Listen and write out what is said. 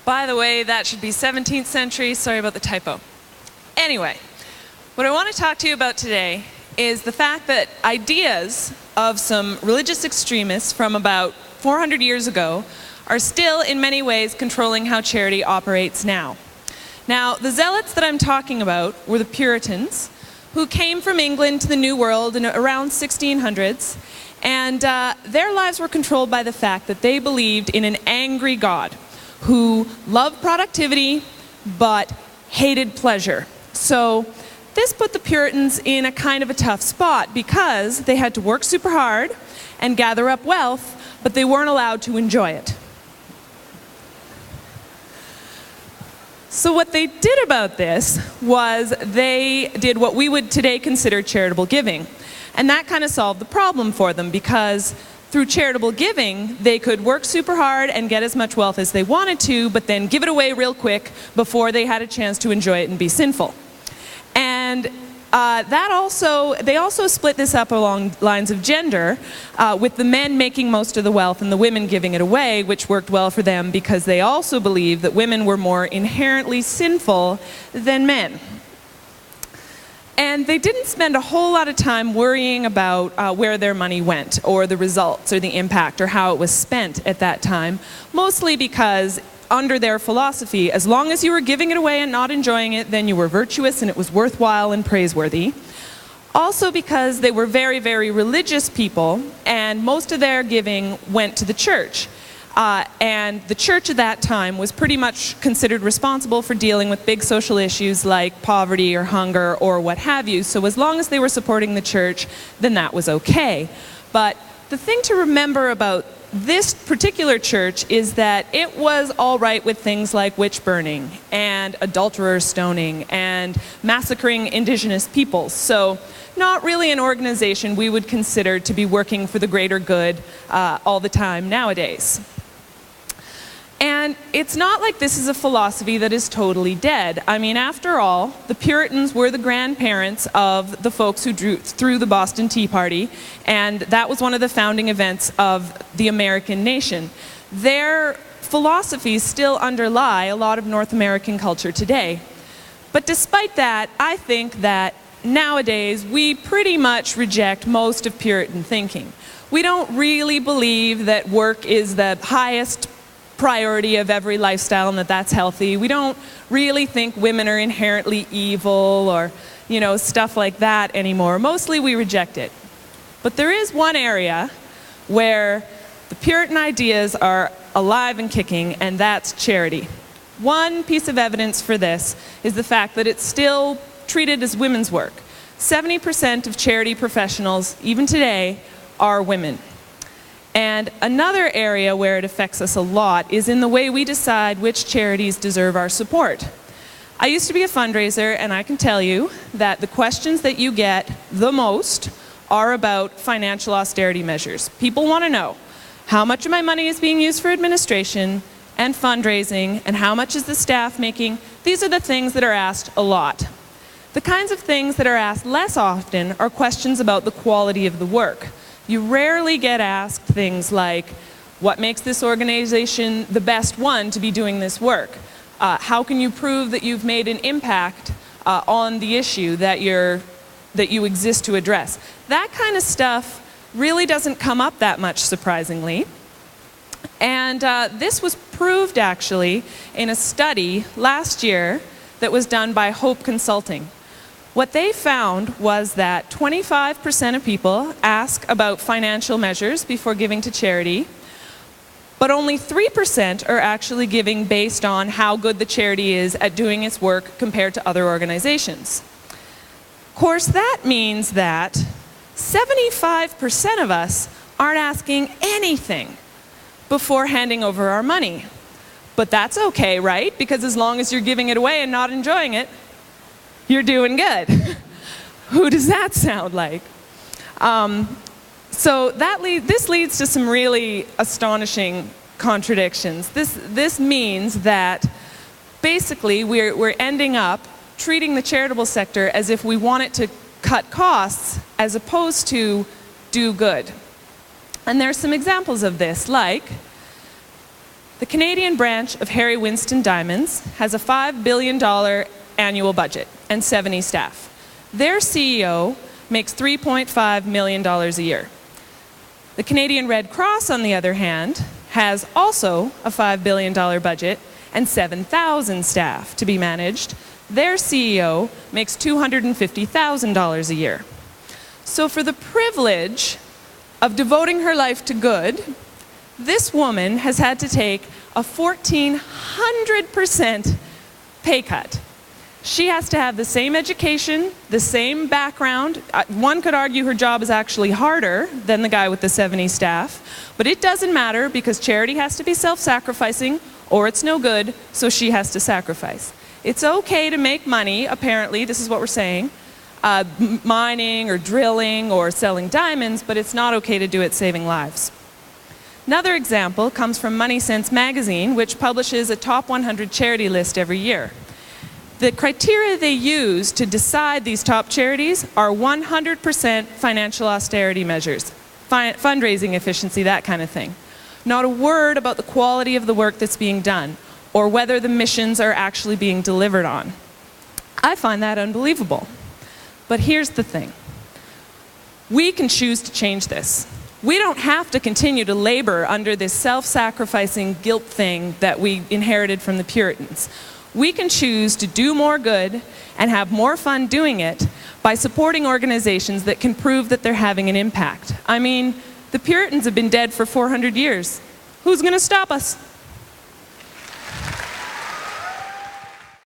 By the way, that should be 17th century. Sorry about the typo. Anyway, what I want to talk to you about today is the fact that ideas of some religious extremists from about 400 years ago are still in many ways controlling how charity operates now. Now, the zealots that I'm talking about were the Puritans, who came from England to the New World in around 1600s, and their lives were controlled by the fact that they believed in an angry God who loved productivity but hated pleasure. So this put the Puritans in a kind of a tough spot because they had to work super hard and gather up wealth, but they weren't allowed to enjoy it. So what they did about this was they did what we would today consider charitable giving. And that kind of solved the problem for them because through charitable giving, they could work super hard and get as much wealth as they wanted to, but then give it away real quick before they had a chance to enjoy it and be sinful. And they also split this up along lines of gender, with the men making most of the wealth and the women giving it away, which worked well for them because they also believed that women were more inherently sinful than men. And they didn't spend a whole lot of time worrying about where their money went, or the results, or the impact, or how it was spent at that time, mostly because under their philosophy, as long as you were giving it away and not enjoying it, then you were virtuous and it was worthwhile and praiseworthy. Also because they were very, very religious people, and most of their giving went to the church. And the church at that time was pretty much considered responsible for dealing with big social issues like poverty or hunger or what have you. So as long as they were supporting the church, then that was okay. But the thing to remember about this particular church is that it was all right with things like witch burning and adulterer stoning and massacring indigenous peoples. So not really an organization we would consider to be working for the greater good all the time nowadays. And it's not like this is a philosophy that is totally dead. I mean, after all, the Puritans were the grandparents of the folks who threw the Boston Tea Party, and that was one of the founding events of the American nation. Their philosophies still underlie a lot of North American culture today. But despite that, I think that nowadays we pretty much reject most of Puritan thinking. We don't really believe that work is the highest priority of every lifestyle and that that's healthy. We don't really think women are inherently evil or, stuff like that anymore. Mostly we reject it. But there is one area where the Puritan ideas are alive and kicking, and that's charity. One piece of evidence for this is the fact that it's still treated as women's work. 70% of charity professionals, even today, are women. And another area where it affects us a lot is in the way we decide which charities deserve our support. I used to be a fundraiser, and I can tell you that the questions that you get the most are about financial austerity measures. People want to know, how much of my money is being used for administration and fundraising, and how much is the staff making? These are the things that are asked a lot. The kinds of things that are asked less often are questions about the quality of the work. You rarely get asked things like, what makes this organization the best one to be doing this work? How can you prove that you've made an impact on the issue that you exist to address? That kind of stuff really doesn't come up that much, surprisingly. And this was proved, actually, in a study last year that was done by Hope Consulting. What they found was that 25% of people ask about financial measures before giving to charity, but only 3% are actually giving based on how good the charity is at doing its work compared to other organizations. Of course, that means that 75% of us aren't asking anything before handing over our money. But that's okay, right? Because as long as you're giving it away and not enjoying it, you're doing good. Who does that sound like? So this leads to some really astonishing contradictions. This means that basically we're ending up treating the charitable sector as if we want it to cut costs as opposed to do good. And there's some examples of this, like The Canadian branch of Harry Winston Diamonds has a $5 billion annual budget and 70 staff. Their CEO makes $3.5 million a year. The Canadian Red Cross, on the other hand, has also a $5 billion budget and 7,000 staff to be managed. Their CEO makes $250,000 a year. So for the privilege of devoting her life to good, this woman has had to take a 1,400% pay cut. She has to have the same education, the same background. One could argue her job is actually harder than the guy with the 70 staff, but it doesn't matter because charity has to be self-sacrificing or it's no good, so she has to sacrifice. It's okay to make money, apparently, this is what we're saying, mining or drilling or selling diamonds, but it's not okay to do it saving lives. Another example comes from Money Sense magazine, which publishes a top 100 charity list every year. The criteria they use to decide these top charities are 100% financial austerity measures, fundraising efficiency, that kind of thing. Not a word about the quality of the work that's being done or whether the missions are actually being delivered on. I find that unbelievable. But here's the thing. We can choose to change this. We don't have to continue to labor under this self-sacrificing guilt thing that we inherited from the Puritans. We can choose to do more good and have more fun doing it by supporting organizations that can prove that they're having an impact. I mean, the Puritans have been dead for 400 years. Who's going to stop us?